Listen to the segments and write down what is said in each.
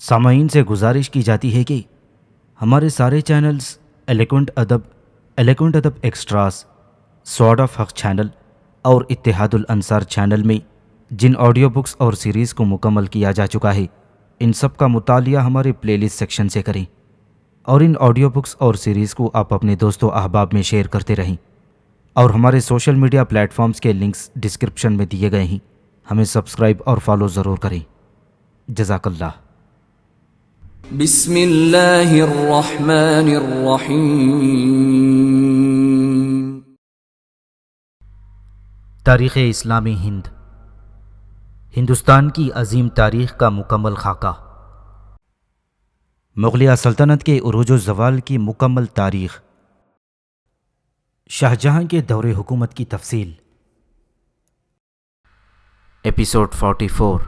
سامعین سے گزارش کی جاتی ہے کہ ہمارے سارے چینلز الیکونٹ ادب ایکسٹراس، سواد آف حق چینل اور اتحاد الانصار چینل میں جن آڈیو بکس اور سیریز کو مکمل کیا جا چکا ہے، ان سب کا مطالعہ ہمارے پلے لسٹ سیکشن سے کریں اور ان آڈیو بکس اور سیریز کو آپ اپنے دوست و احباب میں شیئر کرتے رہیں، اور ہمارے سوشل میڈیا پلیٹ فارمز کے لنکس ڈسکرپشن میں دیے گئے ہیں۔ ہمیں سبسکرائب اور فالو ضرور کریں۔ جزاک اللہ۔ بسم اللہ الرحمن الرحیم۔ تاریخ اسلامی ہندوستان کی عظیم تاریخ کا مکمل خاکہ، مغلیہ سلطنت کے عروج و زوال کی مکمل تاریخ، شاہ جہاں کے دور حکومت کی تفصیل۔ ایپیسوڈ 44،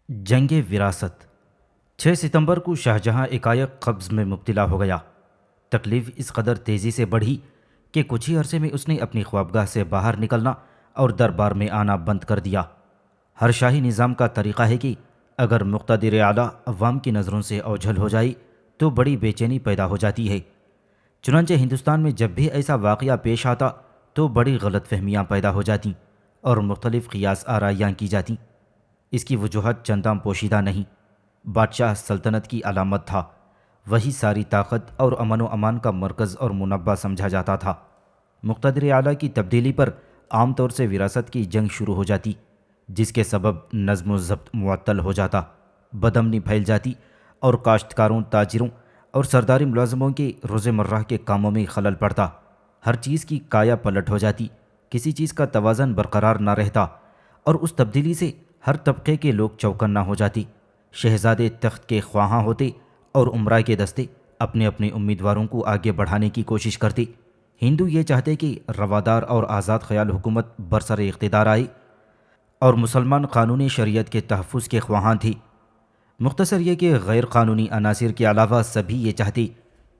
جنگ وراثت۔ 6 ستمبر کو شاہ جہاں ایکائک قبض میں مبتلا ہو گیا۔ تکلیف اس قدر تیزی سے بڑھی کہ کچھ ہی عرصے میں اس نے اپنی خوابگاہ سے باہر نکلنا اور دربار میں آنا بند کر دیا۔ ہر شاہی نظام کا طریقہ ہے کہ اگر مقتدر اعلیٰ عوام کی نظروں سے اوجھل ہو جائے تو بڑی بے چینی پیدا ہو جاتی ہے۔ چنانچہ ہندوستان میں جب بھی ایسا واقعہ پیش آتا تو بڑی غلط فہمیاں پیدا ہو جاتیں اور مختلف قیاس آرائیاں کی جاتیں۔ اس کی وجوہات چنداں پوشیدہ نہیں۔ بادشاہ سلطنت کی علامت تھا، وہی ساری طاقت اور امن و امان کا مرکز اور منبع سمجھا جاتا تھا۔ مقتدر اعلیٰ کی تبدیلی پر عام طور سے وراثت کی جنگ شروع ہو جاتی، جس کے سبب نظم و ضبط معطل ہو جاتا، بدامنی پھیل جاتی اور کاشتکاروں، تاجروں اور سرداری ملازموں کے روزمرہ کے کاموں میں خلل پڑتا۔ ہر چیز کی کایا پلٹ ہو جاتی، کسی چیز کا توازن برقرار نہ رہتا اور اس تبدیلی سے ہر طبقے کے لوگ چوکن نہ ہو جاتی۔ شہزادے تخت کے خواہاں ہوتے اور امراء کے دستے اپنے اپنے امیدواروں کو آگے بڑھانے کی کوشش کرتے۔ ہندو یہ چاہتے کہ روادار اور آزاد خیال حکومت برسر اقتدار آئے اور مسلمان قانونی شریعت کے تحفظ کے خواہاں تھے۔ مختصر یہ کہ غیر قانونی عناصر کے علاوہ سبھی یہ چاہتے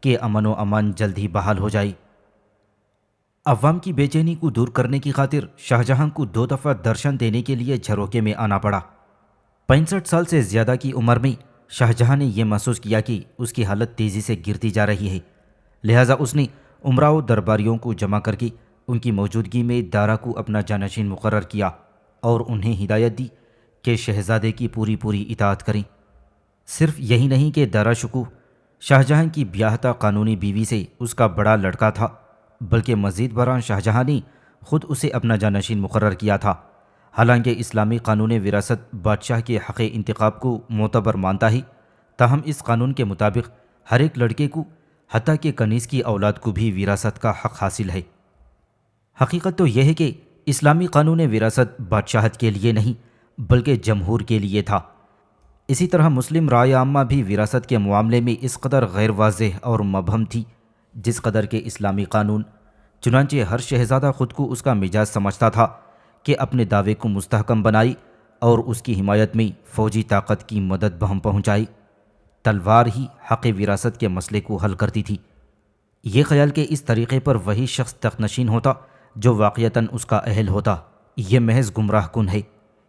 کہ امن و امان جلد ہی بحال ہو جائے۔ عوام کی بے چینی کو دور کرنے کی خاطر شاہ جہاں کو 2 دفعہ درشن دینے کے لیے جھروکے میں آنا پڑا۔ 65 سال سے زیادہ کی عمر میں شاہ جہاں نے یہ محسوس کیا کہ اس کی حالت تیزی سے گرتی جا رہی ہے، لہٰذا اس نے امراء و درباریوں کو جمع کر کے ان کی موجودگی میں دارا کو اپنا جانشین مقرر کیا اور انہیں ہدایت دی کہ شہزادے کی پوری اطاعت کریں۔ صرف یہی نہیں کہ دارا شکوہ شاہ جہاں کی بیاہتا قانونی بیوی سے اس کا بڑا لڑکا تھا، بلکہ مزید برآں شاہ جہاں نے خود اسے اپنا جانشین مقرر کیا تھا۔ حالانکہ اسلامی قانون وراثت بادشاہ کے حق انتخاب کو معتبر مانتا ہے، تاہم اس قانون کے مطابق ہر ایک لڑکے کو، حتیٰ کہ کنیز کی اولاد کو بھی وراثت کا حق حاصل ہے۔ حقیقت تو یہ ہے کہ اسلامی قانون وراثت بادشاہت کے لیے نہیں بلکہ جمہور کے لیے تھا۔ اسی طرح مسلم رائے عامہ بھی وراثت کے معاملے میں اس قدر غیر واضح اور مبہم تھی جس قدر کے اسلامی قانون۔ چنانچہ ہر شہزادہ خود کو اس کا مجاز سمجھتا تھا کہ اپنے دعوے کو مستحکم بنائے اور اس کی حمایت میں فوجی طاقت کی مدد بہم پہنچائے۔ تلوار ہی حق وراثت کے مسئلے کو حل کرتی تھی۔ یہ خیال کہ اس طریقے پر وہی شخص تخت نشین ہوتا جو واقعتاً اس کا اہل ہوتا، یہ محض گمراہ کن ہے،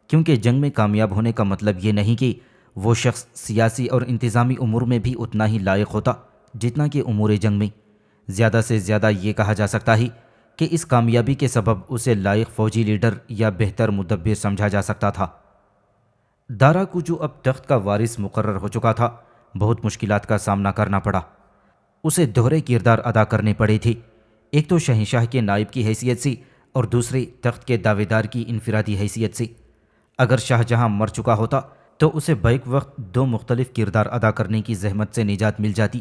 کیونکہ جنگ میں کامیاب ہونے کا مطلب یہ نہیں کہ وہ شخص سیاسی اور انتظامی امور میں بھی اتنا ہی لائق ہوتا جتنا کہ امور جنگ میں۔ زیادہ سے زیادہ یہ کہا جا سکتا ہے کہ اس کامیابی کے سبب اسے لائق فوجی لیڈر یا بہتر مدبر سمجھا جا سکتا تھا۔ دارا کو جو اب تخت کا وارث مقرر ہو چکا تھا، بہت مشکلات کا سامنا کرنا پڑا۔ اسے دوہرے کردار ادا کرنے پڑے تھے، ایک تو شہنشاہ کے نائب کی حیثیت سے اور دوسرے تخت کے دعوے دار کی انفرادی حیثیت سے۔ اگر شاہ جہاں مر چکا ہوتا تو اسے بیک وقت 2 مختلف کردار ادا کرنے کی زحمت سے نجات مل جاتی۔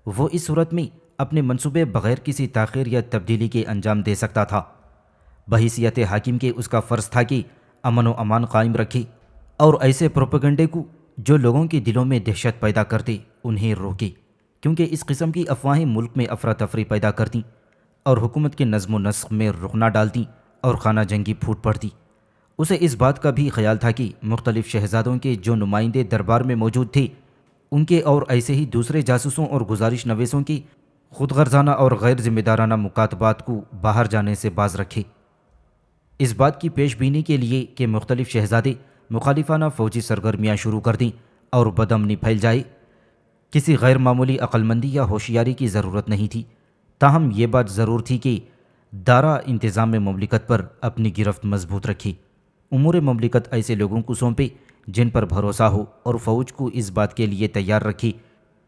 وہ اس صورت میں اپنے منصوبے بغیر کسی تاخیر یا تبدیلی کے انجام دے سکتا تھا۔ بحیثیت حاکم کے اس کا فرض تھا کہ امن و امان قائم رکھے اور ایسے پروپیگنڈے کو جو لوگوں کے دلوں میں دہشت پیدا کرتے انہیں روکے، کیونکہ اس قسم کی افواہیں ملک میں افراتفری پیدا کرتیں اور حکومت کے نظم و نسق میں رخنہ ڈالتیں اور خانہ جنگی پھوٹ پڑتی۔ اسے اس بات کا بھی خیال تھا کہ مختلف شہزادوں کے جو نمائندے دربار میں موجود تھے، ان کے اور ایسے ہی دوسرے جاسوسوں اور گزارش نویسوں کی خود غرضانہ اور غیر ذمہ دارانہ مکاتبات کو باہر جانے سے باز رکھے۔ اس بات کی پیش بینی کے لیے کہ مختلف شہزادے مخالفانہ فوجی سرگرمیاں شروع کر دیں اور بدامنی پھیل جائے۔ کسی غیر معمولی عقلمندی یا ہوشیاری کی ضرورت نہیں تھی، تاہم یہ بات ضرور تھی کہ دارا انتظام مملکت پر اپنی گرفت مضبوط رکھی، امور مملکت ایسے لوگوں کو سونپے جن پر بھروسہ ہو، اور فوج کو اس بات کے لیے تیار رکھی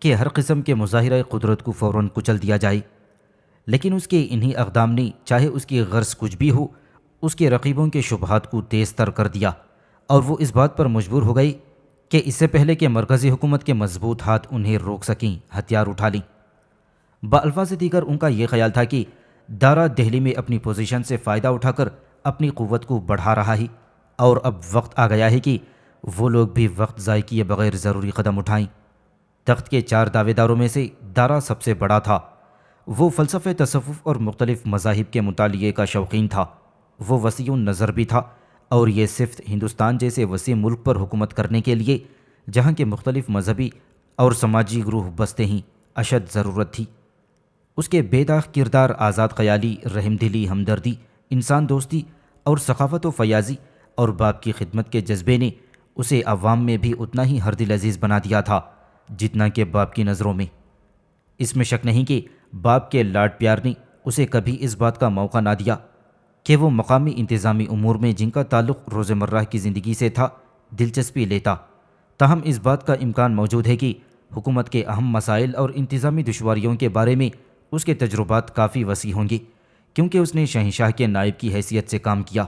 کہ ہر قسم کے مظاہرہ قدرت کو فوراً کچل دیا جائے۔ لیکن اس کے انہی اقدام نے، چاہے اس کی غرض کچھ بھی ہو، اس کے رقیبوں کے شبہات کو تیز تر کر دیا، اور وہ اس بات پر مجبور ہو گئی کہ اس سے پہلے کہ مرکزی حکومت کے مضبوط ہاتھ انہیں روک سکیں، ہتھیار اٹھا لیں۔ بالفاظ دیگر ان کا یہ خیال تھا کہ دارا دہلی میں اپنی پوزیشن سے فائدہ اٹھا کر اپنی قوت کو بڑھا رہا ہے، اور اب وقت آ گیا ہے کہ وہ لوگ بھی وقت ضائع کیے بغیر ضروری قدم اٹھائیں۔ تخت کے 4 دعوے داروں میں سے دارا سب سے بڑا تھا۔ وہ فلسفہ تصوف اور مختلف مذاہب کے مطالعے کا شوقین تھا۔ وہ وسیع النظر بھی تھا، اور یہ صفت ہندوستان جیسے وسیع ملک پر حکومت کرنے کے لیے، جہاں کے مختلف مذہبی اور سماجی گروہ بستے ہیں، اشد ضرورت تھی۔ اس کے بے داغ کردار، آزاد خیالی، رحم دلی، ہمدردی، انسان دوستی اور سخاوت و فیاضی اور باپ کی خدمت کے جذبے نے اسے عوام میں بھی اتنا ہی ہر دل عزیز بنا دیا تھا جتنا کہ باپ کی نظروں میں۔ اس میں شک نہیں کہ باپ کے لاڈ پیار نے اسے کبھی اس بات کا موقع نہ دیا کہ وہ مقامی انتظامی امور میں، جن کا تعلق روزمرہ کی زندگی سے تھا، دلچسپی لیتا۔ تاہم اس بات کا امکان موجود ہے کہ حکومت کے اہم مسائل اور انتظامی دشواریوں کے بارے میں اس کے تجربات کافی وسیع ہوں گے، کیونکہ اس نے شہنشاہ کے نائب کی حیثیت سے کام کیا،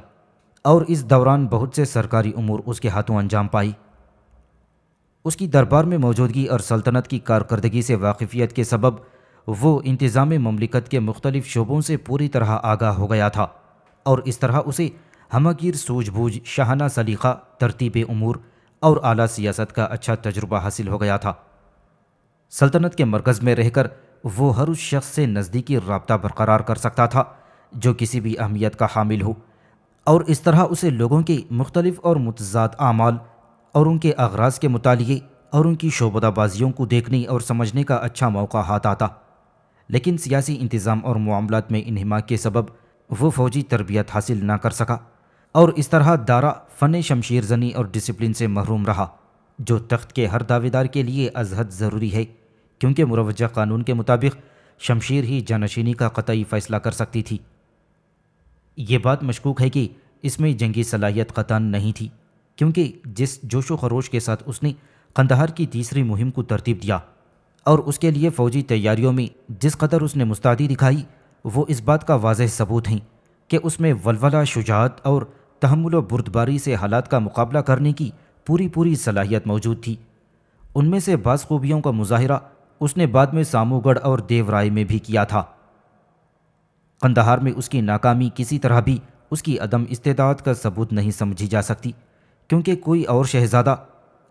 اور اس دوران بہت سے سرکاری امور اس کے ہاتھوں انجام پائی۔ اس کی دربار میں موجودگی اور سلطنت کی کارکردگی سے واقفیت کے سبب وہ انتظام مملکت کے مختلف شعبوں سے پوری طرح آگاہ ہو گیا تھا، اور اس طرح اسے ہمہ گیر سوجھ بوجھ، شاہانہ سلیقہ، ترتیب امور اور اعلیٰ سیاست کا اچھا تجربہ حاصل ہو گیا تھا۔ سلطنت کے مرکز میں رہ کر وہ ہر اس شخص سے نزدیکی رابطہ برقرار کر سکتا تھا جو کسی بھی اہمیت کا حامل ہو، اور اس طرح اسے لوگوں کے مختلف اور متضاد اعمال اور ان کے اغراض کے مطالعے اور ان کی شعبدہ بازیوں کو دیکھنے اور سمجھنے کا اچھا موقع ہاتھ آتا۔ لیکن سیاسی انتظام اور معاملات میں انہماک کے سبب وہ فوجی تربیت حاصل نہ کر سکا، اور اس طرح دارا فن شمشیر زنی اور ڈسپلن سے محروم رہا، جو تخت کے ہر دعوے دار کے لیے از حد ضروری ہے، کیونکہ مروجہ قانون کے مطابق شمشیر ہی جانشینی کا قطعی فیصلہ کر سکتی تھی۔ یہ بات مشکوک ہے کہ اس میں جنگی صلاحیت قطعاً نہیں تھی، کیونکہ جس جوش و خروش کے ساتھ اس نے قندھار کی تیسری مہم کو ترتیب دیا، اور اس کے لیے فوجی تیاریوں میں جس قدر اس نے مستعدی دکھائی، وہ اس بات کا واضح ثبوت ہیں کہ اس میں ولولہ، شجاعت اور تحمل و بردباری سے حالات کا مقابلہ کرنے کی پوری صلاحیت موجود تھی۔ ان میں سے بعض خوبیوں کا مظاہرہ اس نے بعد میں سامو گڑھ اور دیو رائے میں بھی کیا تھا۔ قندھار میں اس کی ناکامی کسی طرح بھی اس کی عدم استطاعت کا ثبوت نہیں سمجھی جا سکتی، کیونکہ کوئی اور شہزادہ،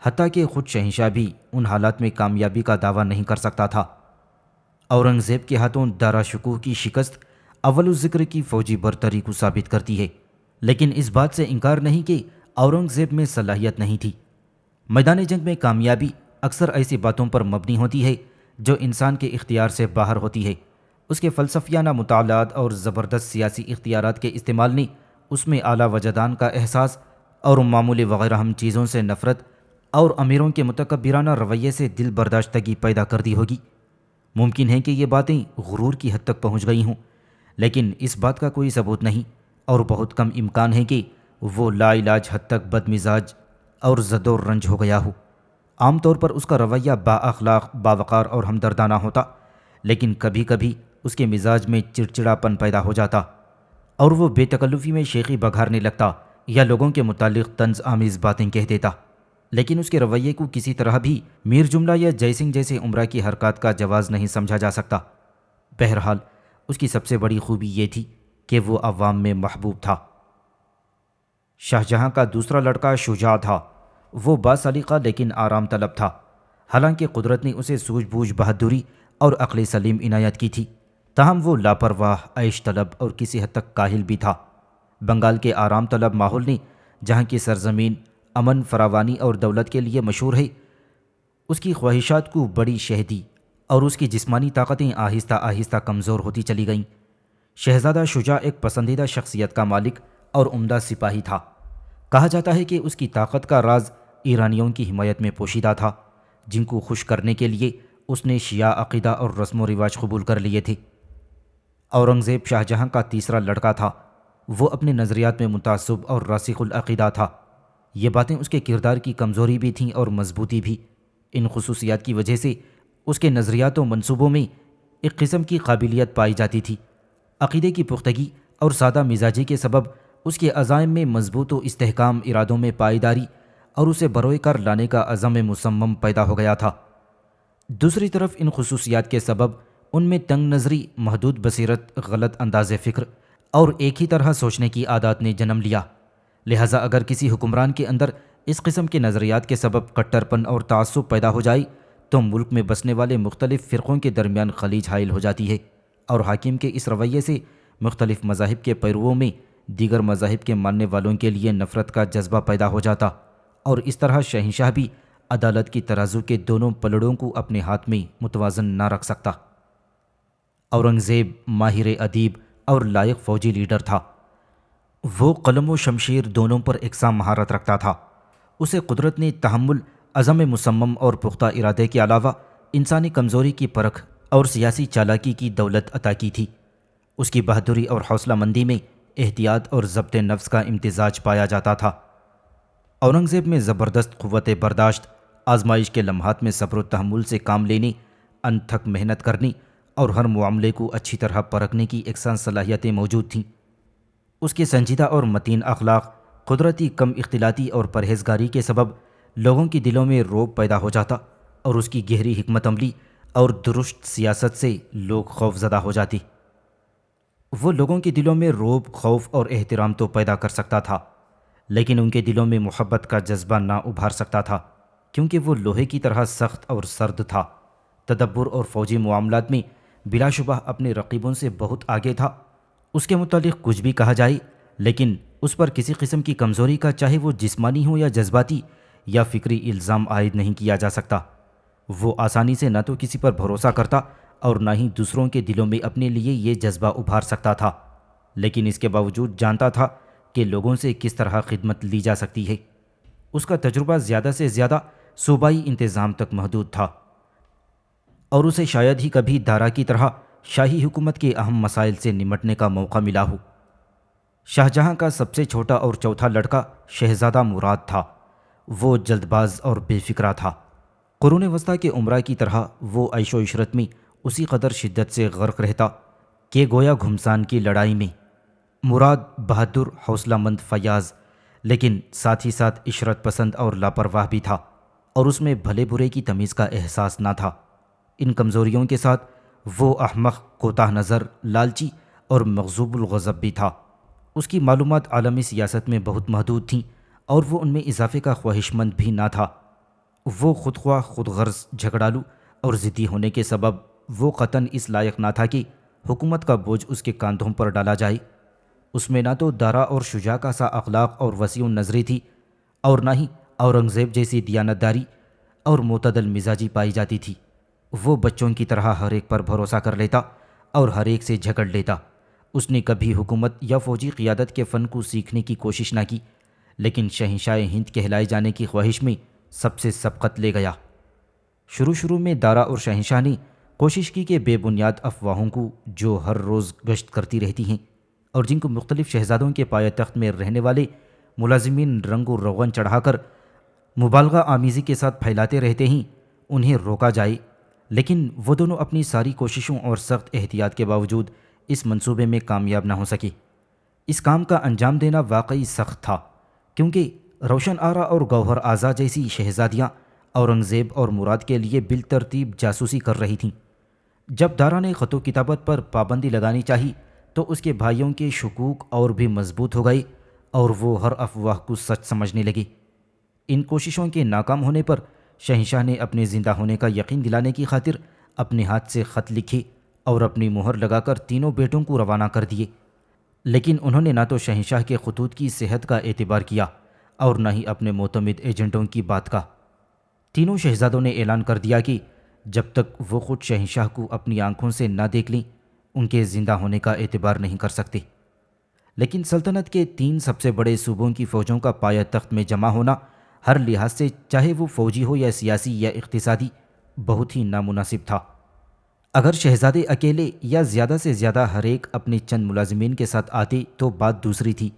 حتیٰ کہ خود شہنشاہ بھی، ان حالات میں کامیابی کا دعویٰ نہیں کر سکتا تھا۔ اورنگزیب کے ہاتھوں دارا شکوہ کی شکست اول الذکر کی فوجی برتری کو ثابت کرتی ہے، لیکن اس بات سے انکار نہیں کہ اورنگزیب میں صلاحیت نہیں تھی۔ میدان جنگ میں کامیابی اکثر ایسی باتوں پر مبنی ہوتی ہے جو انسان کے اختیار سے باہر ہوتی ہے۔ اس کے فلسفیانہ مطالعات اور زبردست سیاسی اختیارات کے استعمال نے اس میں اعلیٰ وجدان کا احساس اور معمولی وغیرہ ہم چیزوں سے نفرت اور امیروں کے متکبرانہ رویے سے دل برداشتگی پیدا کر دی ہوگی۔ ممکن ہے کہ یہ باتیں غرور کی حد تک پہنچ گئی ہوں، لیکن اس بات کا کوئی ثبوت نہیں، اور بہت کم امکان ہے کہ وہ لا علاج حد تک بد مزاج اور زد و رنج ہو گیا ہو۔ عام طور پر اس کا رویہ با اخلاق، باوقار اور ہمدردانہ ہوتا، لیکن کبھی کبھی اس کے مزاج میں چڑچڑاپن پیدا ہو جاتا، اور وہ بے تکلفی میں شیخی بگھارنے لگتا یا لوگوں کے متعلق طنز آمیز باتیں کہہ دیتا۔ لیکن اس کے رویے کو کسی طرح بھی میر جملہ یا جے سنگھ جیسے عمرہ کی حرکات کا جواز نہیں سمجھا جا سکتا۔ بہرحال اس کی سب سے بڑی خوبی یہ تھی کہ وہ عوام میں محبوب تھا۔ شاہ جہاں کا دوسرا لڑکا شجاع تھا۔ وہ باسلیقہ لیکن آرام طلب تھا، حالانکہ قدرت نے اسے سوجھ بوجھ، بہادری اور عقل سلیم عنایت کی تھی، تاہم وہ لاپرواہ، عیش طلب اور کسی حد تک کاہل بھی تھا۔ بنگال کے آرام طلب ماحول نے، جہاں کی سرزمین امن، فراوانی اور دولت کے لیے مشہور ہے، اس کی خواہشات کو بڑی شہ دی، اور اس کی جسمانی طاقتیں آہستہ آہستہ کمزور ہوتی چلی گئیں۔ شہزادہ شجاع ایک پسندیدہ شخصیت کا مالک اور عمدہ سپاہی تھا۔ کہا جاتا ہے کہ اس کی طاقت کا راز ایرانیوں کی حمایت میں پوشیدہ تھا، جن کو خوش کرنے کے لیے اس نے شیعہ عقیدہ اور رسم و رواج قبول کر لیے تھے۔ اورنگزیب شاہ جہاں کا تیسرا لڑکا تھا۔ وہ اپنے نظریات میں متعصب اور راسخ العقیدہ تھا۔ یہ باتیں اس کے کردار کی کمزوری بھی تھیں اور مضبوطی بھی۔ ان خصوصیات کی وجہ سے اس کے نظریات و منصوبوں میں ایک قسم کی قابلیت پائی جاتی تھی۔ عقیدے کی پختگی اور سادہ مزاجی کے سبب اس کے عزائم میں مضبوط و استحکام، ارادوں میں پائیداری اور اسے بروئے کار لانے کا عزم مصمم پیدا ہو گیا تھا۔ دوسری طرف ان خصوصیات کے سبب ان میں تنگ نظری، محدود بصیرت، غلط انداز فکر اور ایک ہی طرح سوچنے کی عادات نے جنم لیا۔ لہٰذا اگر کسی حکمران کے اندر اس قسم کے نظریات کے سبب کٹرپن اور تعصب پیدا ہو جائے تو ملک میں بسنے والے مختلف فرقوں کے درمیان خلیج حائل ہو جاتی ہے، اور حاکم کے اس رویے سے مختلف مذاہب کے پیرووں میں دیگر مذاہب کے ماننے والوں کے لیے نفرت کا جذبہ پیدا ہو جاتا، اور اس طرح شہنشاہ بھی عدالت کی ترازو کے دونوں پلڑوں کو اپنے ہاتھ میں متوازن نہ رکھ سکتا۔ اورنگزیب ماہر ادیب اور لائق فوجی لیڈر تھا۔ وہ قلم و شمشیر دونوں پر یکساں مہارت رکھتا تھا۔ اسے قدرت نے تحمل، عزم مصمم اور پختہ ارادے کے علاوہ انسانی کمزوری کی پرکھ اور سیاسی چالاکی کی دولت عطا کی تھی۔ اس کی بہادری اور حوصلہ مندی میں احتیاط اور ضبط نفس کا امتزاج پایا جاتا تھا۔ اورنگزیب میں زبردست قوت برداشت، آزمائش کے لمحات میں صبر و تحمل سے کام لینے، انتھک محنت کرنے اور ہر معاملے کو اچھی طرح پرکھنے کی یکساں صلاحیتیں موجود تھیں۔ اس کے سنجیدہ اور متین اخلاق، قدرتی کم اختلاطی اور پرہیزگاری کے سبب لوگوں کے دلوں میں رعب پیدا ہو جاتا، اور اس کی گہری حکمت عملی اور درست سیاست سے لوگ خوف زدہ ہو جاتے۔ وہ لوگوں کے دلوں میں رعب، خوف اور احترام تو پیدا کر سکتا تھا، لیکن ان کے دلوں میں محبت کا جذبہ نہ ابھار سکتا تھا، کیونکہ وہ لوہے کی طرح سخت اور سرد تھا۔ تدبر اور فوجی معاملات میں بلا شبہ اپنے رقیبوں سے بہت آگے تھا۔ اس کے متعلق کچھ بھی کہا جائے، لیکن اس پر کسی قسم کی کمزوری کا، چاہے وہ جسمانی ہو یا جذباتی یا فکری، الزام عائد نہیں کیا جا سکتا۔ وہ آسانی سے نہ تو کسی پر بھروسہ کرتا اور نہ ہی دوسروں کے دلوں میں اپنے لیے یہ جذبہ ابھار سکتا تھا، لیکن اس کے باوجود جانتا تھا کہ لوگوں سے کس طرح خدمت لی جا سکتی ہے۔ اس کا تجربہ زیادہ سے زیادہ صوبائی انتظام تک محدود تھا، اور اسے شاید ہی کبھی دارا کی طرح شاہی حکومت کے اہم مسائل سے نمٹنے کا موقع ملا ہو۔ شاہ جہاں کا سب سے چھوٹا اور چوتھا لڑکا شہزادہ مراد تھا۔ وہ جلد باز اور بے فکرہ تھا۔ قرون وسطیٰ کے امراء کی طرح وہ عیش و عشرت میں اسی قدر شدت سے غرق رہتا کہ گویا گھمسان کی لڑائی میں۔ مراد بہادر، حوصلہ مند، فیاض، لیکن ساتھ ہی ساتھ عشرت پسند اور لاپرواہ بھی تھا، اور اس میں بھلے برے کی تمیز کا احساس نہ تھا۔ ان کمزوریوں کے ساتھ وہ احمق، کوتاہ نظر، لالچی اور مغضوب الغضب بھی تھا۔ اس کی معلومات عالمی سیاست میں بہت محدود تھیں، اور وہ ان میں اضافے کا خواہش مند بھی نہ تھا۔ وہ خود خواہ، خود غرض، جھگڑالو اور ضدی ہونے کے سبب وہ قطعاً اس لائق نہ تھا کہ حکومت کا بوجھ اس کے کاندھوں پر ڈالا جائے۔ اس میں نہ تو دارا اور شجاع کا سا اخلاق اور وسیع النظری تھی، اور نہ ہی اورنگزیب جیسی دیانتداری اور معتدل مزاجی پائی جاتی تھی۔ وہ بچوں کی طرح ہر ایک پر بھروسہ کر لیتا اور ہر ایک سے جھگڑ لیتا۔ اس نے کبھی حکومت یا فوجی قیادت کے فن کو سیکھنے کی کوشش نہ کی، لیکن شہنشاہ ہند کہلائے جانے کی خواہش میں سب سے سبقت لے گیا۔ شروع میں دارا اور شہنشاہ نے کوشش کی کہ بے بنیاد افواہوں کو، جو ہر روز گشت کرتی رہتی ہیں اور جن کو مختلف شہزادوں کے پایہ تخت میں رہنے والے ملازمین رنگ و روغن چڑھا کر مبالغہ آمیزی کے ساتھ پھیلاتے رہتے ہیں، انہیں روکا جائے، لیکن وہ دونوں اپنی ساری کوششوں اور سخت احتیاط کے باوجود اس منصوبے میں کامیاب نہ ہو سکے۔ اس کام کا انجام دینا واقعی سخت تھا، کیونکہ روشن آرا اور گوہر آزا جیسی شہزادیاں اورنگزیب اور مراد کے لیے بالترتیب جاسوسی کر رہی تھیں۔ جب دارا نے خط و کتابت پر پابندی لگانی چاہی تو اس کے بھائیوں کے شکوک اور بھی مضبوط ہو گئے، اور وہ ہر افواہ کو سچ سمجھنے لگے۔ ان کوششوں کے ناکام ہونے پر شہنشاہ نے اپنے زندہ ہونے کا یقین دلانے کی خاطر اپنے ہاتھ سے خط لکھے اور اپنی مہر لگا کر تینوں بیٹوں کو روانہ کر دیے، لیکن انہوں نے نہ تو شہنشاہ کے خطوط کی صحت کا اعتبار کیا اور نہ ہی اپنے معتمد ایجنٹوں کی بات کا۔ تینوں شہزادوں نے اعلان کر دیا کہ جب تک وہ خود شہنشاہ کو اپنی آنکھوں سے نہ دیکھ لیں، ان کے زندہ ہونے کا اعتبار نہیں کر سکتے۔ لیکن سلطنت کے 3 سب سے بڑے صوبوں کی فوجوں کا پایہ تخت میں جمع ہونا ہر لحاظ سے، چاہے وہ فوجی ہو یا سیاسی یا اقتصادی، بہت ہی نامناسب تھا۔ اگر شہزادے اکیلے یا زیادہ سے زیادہ ہر ایک اپنے چند ملازمین کے ساتھ آتے تو بات دوسری تھی،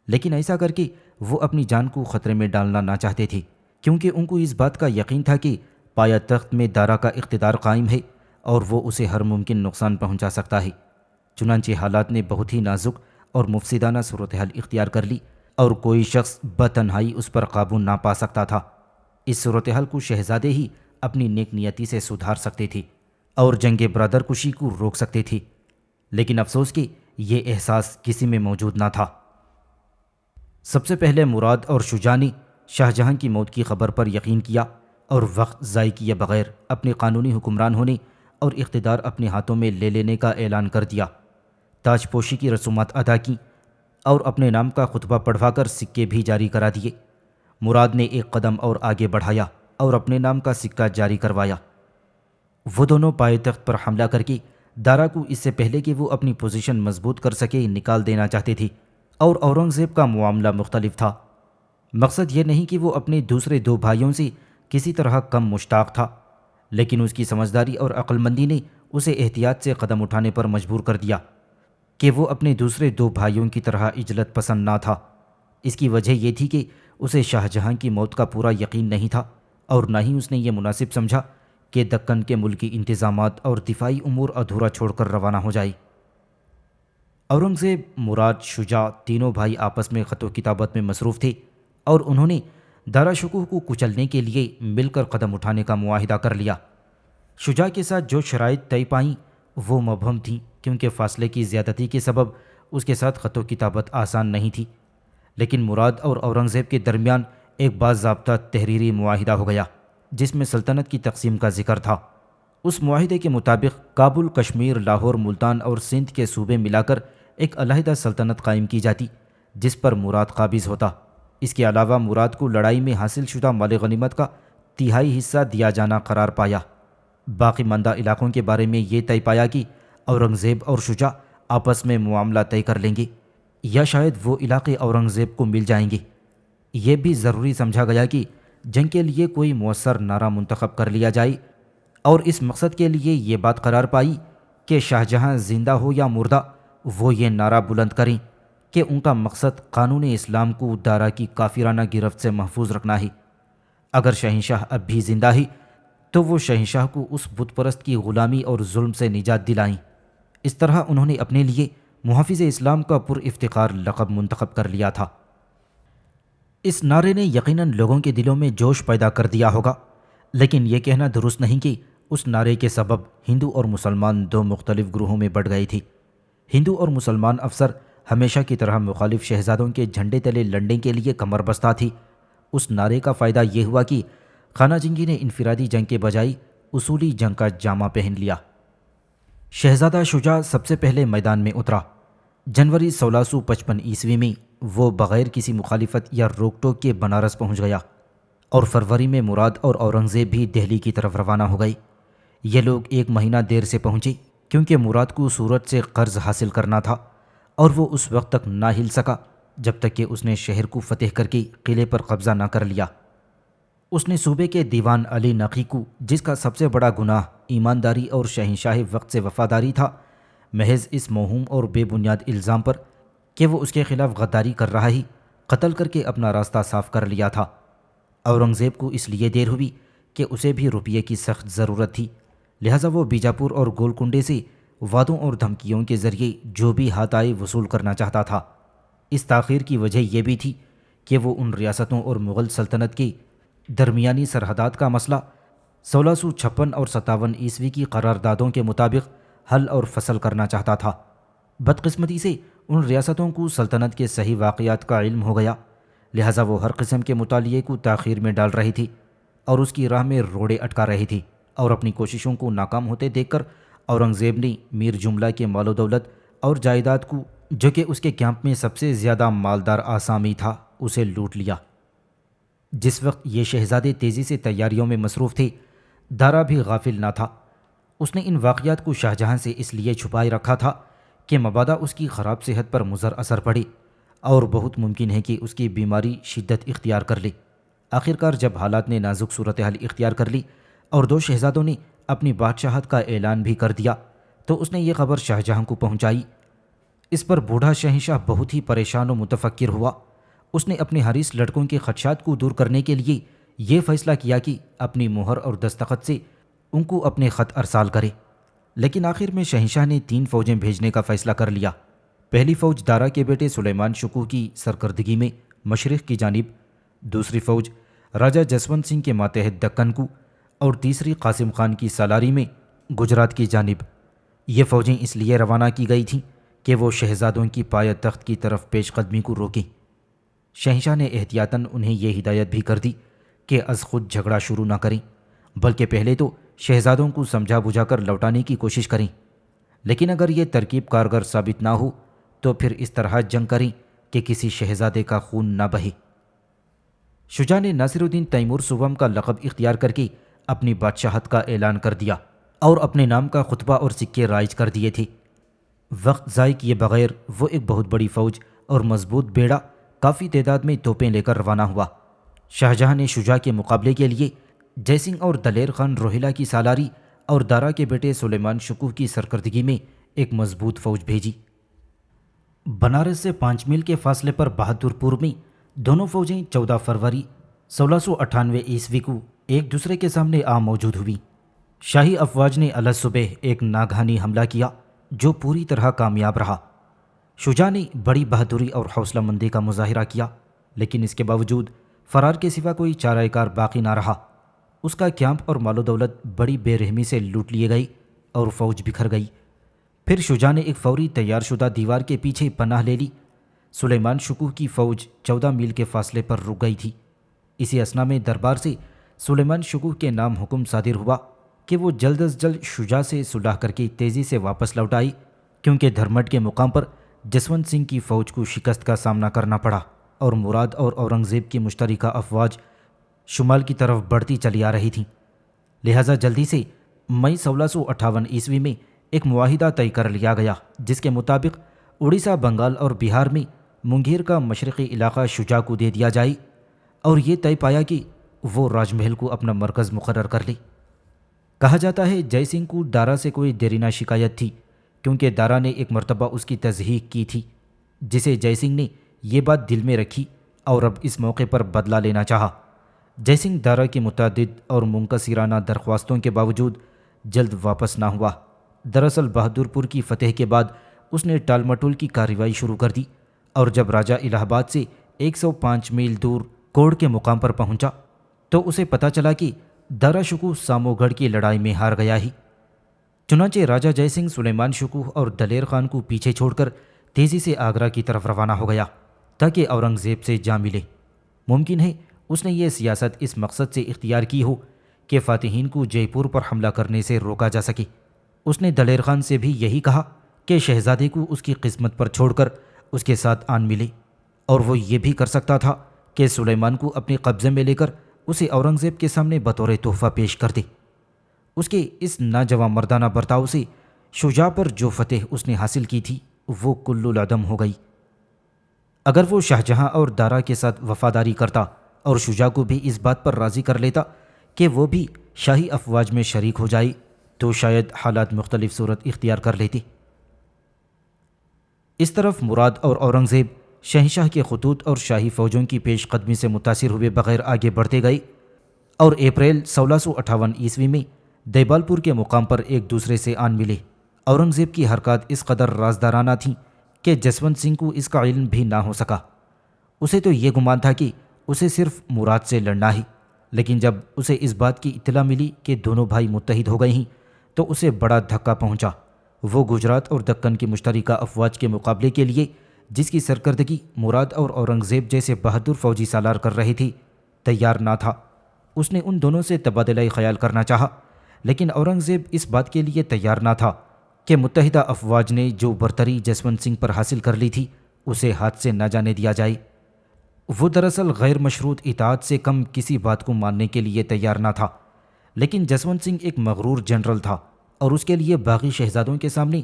لیکن ایسا کر کے وہ اپنی جان کو خطرے میں ڈالنا نہ چاہتے تھے، کیونکہ ان کو اس بات کا یقین تھا کہ پایہ تخت میں دارا کا اقتدار قائم ہے اور وہ اسے ہر ممکن نقصان پہنچا سکتا ہے۔ چنانچہ حالات نے بہت ہی نازک اور مفسدانہ صورتحال اختیار کر لی اور کوئی شخص بتنہائی اس پر قابو نہ پا سکتا تھا۔ اس صورتحال کو شہزادے ہی اپنی نیک نیتی سے سدھار سکتے تھے اور جنگ برادر کشی کو روک سکتے تھے، لیکن افسوس کہ یہ احساس کسی میں موجود نہ تھا۔ سب سے پہلے مراد اور شجاع نے شاہ جہاں کی موت کی خبر پر یقین کیا اور وقت ضائع کیے بغیر اپنے قانونی حکمران ہونے اور اقتدار اپنے ہاتھوں میں لے لینے کا اعلان کر دیا۔ تاج پوشی کی رسومات ادا کیں اور اپنے نام کا خطبہ پڑھوا کر سکے بھی جاری کرا دیے۔ مراد نے ایک قدم اور آگے بڑھایا اور اپنے نام کا سکہ جاری کروایا۔ وہ دونوں پائے تخت پر حملہ کر کے دارا کو اس سے پہلے کہ وہ اپنی پوزیشن مضبوط کر سکے نکال دینا چاہتے تھے، اور اورنگزیب کا معاملہ مختلف تھا۔ مقصد یہ نہیں کہ وہ اپنے دوسرے 2 بھائیوں سے کسی طرح کم مشتاق تھا، لیکن اس کی سمجھداری اور عقل مندی نے اسے احتیاط سے قدم اٹھانے پر مجبور کر دیا کہ وہ اپنے دوسرے 2 بھائیوں کی طرح عجلت پسند نہ تھا۔ اس کی وجہ یہ تھی کہ اسے شاہ جہاں کی موت کا پورا یقین نہیں تھا، اور نہ ہی اس نے یہ مناسب سمجھا کہ دکن کے ملکی انتظامات اور دفاعی امور ادھورا چھوڑ کر روانہ ہو جائے۔ اورنگزیب، مراد، شجاع تینوں بھائی آپس میں خط و کتابت میں مصروف تھے اور انہوں نے دارا شکوہ کو کچلنے کے لیے مل کر قدم اٹھانے کا معاہدہ کر لیا۔ شجاع کے ساتھ جو شرائط طے پائیں وہ مبہم تھیں، کیونکہ فاصلے کی زیادتی کے سبب اس کے ساتھ خط و کتابت آسان نہیں تھی، لیکن مراد اور اورنگزیب کے درمیان ایک باضابطہ تحریری معاہدہ ہو گیا جس میں سلطنت کی تقسیم کا ذکر تھا۔ اس معاہدے کے مطابق کابل، کشمیر، لاہور، ملتان اور سندھ کے صوبے ملا کر ایک علیحدہ سلطنت قائم کی جاتی جس پر مراد قابض ہوتا۔ اس کے علاوہ مراد کو لڑائی میں حاصل شدہ مال غنیمت کا 1/3 حصہ دیا جانا قرار پایا۔ باقی ماندہ علاقوں کے بارے میں یہ طے پایا کہ اورنگزیب اور شجاع آپس میں معاملہ طے کر لیں گے، یا شاید وہ علاقے اورنگزیب کو مل جائیں گے۔ یہ بھی ضروری سمجھا گیا کہ جنگ کے لیے کوئی مؤثر نعرہ منتخب کر لیا جائے، اور اس مقصد کے لیے یہ بات قرار پائی کہ شاہ جہاں زندہ ہو یا مردہ وہ یہ نعرہ بلند کریں کہ ان کا مقصد قانون اسلام کو دارا کی کافرانہ گرفت سے محفوظ رکھنا ہے۔ اگر شہنشاہ اب بھی زندہ ہے تو وہ شہنشاہ کو اس بت پرست کی غلامی اور ظلم سے نجات دلائیں۔ اس طرح انہوں نے اپنے لیے محافظ اسلام کا پر افتخار لقب منتخب کر لیا تھا۔ اس نعرے نے یقیناً لوگوں کے دلوں میں جوش پیدا کر دیا ہوگا، لیکن یہ کہنا درست نہیں کہ اس نعرے کے سبب ہندو اور مسلمان 2 مختلف گروہوں میں بٹ گئے تھے۔ ہندو اور مسلمان افسر ہمیشہ کی طرح مخالف شہزادوں کے جھنڈے تلے لڑنے کے لیے کمر بستہ تھی۔ اس نعرے کا فائدہ یہ ہوا کہ خانہ جنگی نے انفرادی جنگ کے بجائے اصولی جنگ کا جامہ پہن لیا۔ شہزادہ شجاع سب سے پہلے میدان میں اترا۔ جنوری 1655 عیسوی میں وہ بغیر کسی مخالفت یا روک ٹوک کے بنارس پہنچ گیا، اور فروری میں مراد اور اورنگزیب بھی دہلی کی طرف روانہ ہو گئے۔ یہ لوگ 1 مہینہ دیر سے پہنچے کیونکہ مراد کو سورت سے قرض حاصل کرنا تھا، اور وہ اس وقت تک نہ ہل سکا جب تک کہ اس نے شہر کو فتح کر کے قلعے پر قبضہ نہ کر لیا۔ اس نے صوبے کے دیوان علی نقی کو، جس کا سب سے بڑا گناہ ایمانداری اور شہنشاہ وقت سے وفاداری تھا، محض اس موہوم اور بے بنیاد الزام پر کہ وہ اس کے خلاف غداری کر رہا ہی، قتل کر کے اپنا راستہ صاف کر لیا تھا۔ اورنگزیب کو اس لیے دیر ہوئی کہ اسے بھی روپیے کی سخت ضرورت تھی، لہٰذا وہ بیجاپور اور گولکنڈے سے وعدوں اور دھمکیوں کے ذریعے جو بھی ہاتھ آئے وصول کرنا چاہتا تھا۔ اس تاخیر کی وجہ یہ بھی تھی کہ وہ ان ریاستوں اور مغل سلطنت کے درمیانی سرحدات کا مسئلہ 1656 اور 57 عیسوی کی قراردادوں کے مطابق حل اور فصل کرنا چاہتا تھا۔ بدقسمتی سے ان ریاستوں کو سلطنت کے صحیح واقعات کا علم ہو گیا، لہٰذا وہ ہر قسم کے مطالعے کو تاخیر میں ڈال رہی تھی اور اس کی راہ میں روڑے اٹکا رہی تھی، اور اپنی کوششوں کو ناکام ہوتے دیکھ کر اورنگزیب نے میر جملہ کے مال و دولت اور جائیداد کو، جو کہ اس کے کیمپ میں سب سے زیادہ مالدار آسامی تھا، اسے لوٹ لیا۔ جس وقت یہ شہزادے تیزی سے تیاریوں میں مصروف تھے، دارا بھی غافل نہ تھا۔ اس نے ان واقعات کو شاہ جہاں سے اس لیے چھپائے رکھا تھا کہ مبادا اس کی خراب صحت پر مضر اثر پڑے اور بہت ممکن ہے کہ اس کی بیماری شدت اختیار کر لے۔ آخرکار جب حالات نے نازک صورتحال اختیار کر لی اور دو شہزادوں نے اپنی بادشاہت کا اعلان بھی کر دیا تو اس نے یہ خبر شاہ جہاں کو پہنچائی۔ اس پر بوڑھا شہنشاہ بہت ہی پریشان و متفکر ہوا۔ اس نے اپنے حریص لڑکوں کے خدشات کو دور کرنے کے لیے یہ فیصلہ کیا کہ اپنی مہر اور دستخط سے ان کو اپنے خط ارسال کرے، لیکن آخر میں شہنشاہ نے 3 فوجیں بھیجنے کا فیصلہ کر لیا۔ پہلی فوج دارا کے بیٹے سلیمان شکوہ کی سرکردگی میں مشرق کی جانب، دوسری فوج راجہ جسونت سنگھ کے ماتحت دکن کو، اور تیسری قاسم خان کی سالاری میں گجرات کی جانب۔ یہ فوجیں اس لیے روانہ کی گئی تھیں کہ وہ شہزادوں کی پایہ تخت کی طرف پیش قدمی کو روکیں۔ شہنشاہ نے احتیاطاً انہیں یہ ہدایت بھی کر دی کہ از خود جھگڑا شروع نہ کریں، بلکہ پہلے تو شہزادوں کو سمجھا بجھا کر لوٹانے کی کوشش کریں، لیکن اگر یہ ترکیب کارگر ثابت نہ ہو تو پھر اس طرح جنگ کریں کہ کسی شہزادے کا خون نہ بہے۔ شجاع نے ناصر الدین تیمور سوم کا لقب اختیار کر کے اپنی بادشاہت کا اعلان کر دیا اور اپنے نام کا خطبہ اور سکے رائج کر دیے تھے۔ وقت ضائع کیے بغیر وہ ایک بہت بڑی فوج اور مضبوط بیڑا کافی تعداد میں توپیں لے کر روانہ ہوا۔ شاہجہاں نے شجاع کے مقابلے کے لیے جے سنگھ اور دلیر خان روہیلا کی سالاری اور دارا کے بیٹے سلیمان شکوہ کی سرکردگی میں ایک مضبوط فوج بھیجی۔ بنارس سے 5 میل کے فاصلے پر بہادر پور میں دونوں فوجیں 14 فروری 1698 عیسوی کو ایک دوسرے کے سامنے آ موجود ہوئیں۔ شاہی افواج نے الگ صبح ایک ناگہانی حملہ کیا جو پوری طرح کامیاب رہا۔ شجاع نے بڑی بہادری اور حوصلہ مندی کا مظاہرہ کیا، لیکن اس کے باوجود فرار کے سوا کوئی چارہ کار باقی نہ رہا۔ اس کا کیمپ اور مال و دولت بڑی بے رحمی سے لوٹ لیے گئی اور فوج بکھر گئی۔ پھر شجاع نے ایک فوری تیار شدہ دیوار کے پیچھے پناہ لے لی۔ سلیمان شکوہ کی فوج 14 میل کے فاصلے پر رک گئی تھی۔ اسی اثنا میں دربار سے سلیمان شکوہ کے نام حکم صادر ہوا کہ وہ جلد از جلد شجاع سے صلح کر کے تیزی سے واپس لوٹ آئی، کیونکہ دھرمٹ کے مقام پر جسونت سنگھ کی فوج کو شکست کا سامنا کرنا پڑا اور مراد اور اورنگزیب کی مشترکہ افواج شمال کی طرف بڑھتی چلی آ رہی تھیں۔ لہٰذا جلدی سے مئی 1658 عیسوی میں ایک معاہدہ طے کر لیا گیا جس کے مطابق اڑیسہ، بنگال اور بہار میں منگیر کا مشرقی علاقہ شجاع کو دے دیا جائے، اور یہ طے پایا کہ وہ راج محل کو اپنا مرکز مقرر کر لے۔ کہا جاتا ہے جے سنگھ کو دارا سے کوئی دیرینہ شکایت تھی، کیونکہ دارا نے ایک مرتبہ اس کی تضحیک کی تھی، جسے جے سنگھ نے یہ بات دل میں رکھی اور اب اس موقع پر بدلہ لینا چاہا۔ جے سنگھ دارا کی متعدد اور منکسرانہ درخواستوں کے باوجود جلد واپس نہ ہوا۔ دراصل بہادر پور کی فتح کے بعد اس نے ٹال مٹول کی کارروائی شروع کر دی، اور جب راجہ الہ آباد سے 105 میل دور کوڑ کے مقام پر پہنچا تو اسے پتہ چلا کہ دارا شکوہ سامو گڑھ کی لڑائی میں ہار گیا ہی۔ چنانچہ راجہ جے سنگھ سلیمان شکوہ اور دلیر خان کو پیچھے چھوڑ کر تیزی سے آگرہ کی طرف روانہ ہو گیا تاکہ اورنگزیب سے جا ملے۔ ممکن ہے اس نے یہ سیاست اس مقصد سے اختیار کی ہو کہ فاتحین کو جے پور پر حملہ کرنے سے روکا جا سکے۔ اس نے دلیر خان سے بھی یہی کہا کہ شہزادے کو اس کی قسمت پر چھوڑ کر اس کے ساتھ آن ملے، اور وہ یہ بھی کر سکتا تھا کہ سلیمان کو اپنے قبضے میں لے کر اسے اورنگزیب کے سامنے بطور تحفہ پیش کر دے۔ اس کے اس ناجواں مردانہ برتاؤ سے شجاع پر جو فتح اس نے حاصل کی تھی وہ کل العدم ہو گئی۔ اگر وہ شاہجہاں اور دارا کے ساتھ وفاداری کرتا اور شجاع کو بھی اس بات پر راضی کر لیتا کہ وہ بھی شاہی افواج میں شریک ہو جائے تو شاید حالات مختلف صورت اختیار کر لیتے۔ اس طرف مراد اور اورنگزیب شہنشاہ کے خطوط اور شاہی فوجوں کی پیش قدمی سے متاثر ہوئے بغیر آگے بڑھتے گئے، اور اپریل 1658 عیسوی میں دیبال پور کے مقام پر ایک دوسرے سے آن ملے۔ اورنگزیب کی حرکات اس قدر رازدارانہ تھیں کہ جسونت سنگھ کو اس کا علم بھی نہ ہو سکا۔ اسے تو یہ گمان تھا کہ اسے صرف مراد سے لڑنا ہے، لیکن جب اسے اس بات کی اطلاع ملی کہ دونوں بھائی متحد ہو گئے ہیں تو اسے بڑا دھکا پہنچا۔ وہ گجرات اور دکن کی مشترکہ افواج کے مقابلے کے لیے، جس کی سرکردگی مراد اور اورنگزیب جیسے بہادر فوجی سالار کر رہے تھے، تیار نہ تھا۔ اس نے ان دونوں سے تبادلہ خیال کرنا چاہا، لیکن اورنگزیب اس بات کے لیے تیار نہ تھا کہ متحدہ افواج نے جو برتری جسونت سنگھ پر حاصل کر لی تھی اسے ہاتھ سے نہ جانے دیا جائے۔ وہ دراصل غیر مشروط اطاعت سے کم کسی بات کو ماننے کے لیے تیار نہ تھا، لیکن جسونت سنگھ ایک مغرور جنرل تھا اور اس کے لیے باقی شہزادوں کے سامنے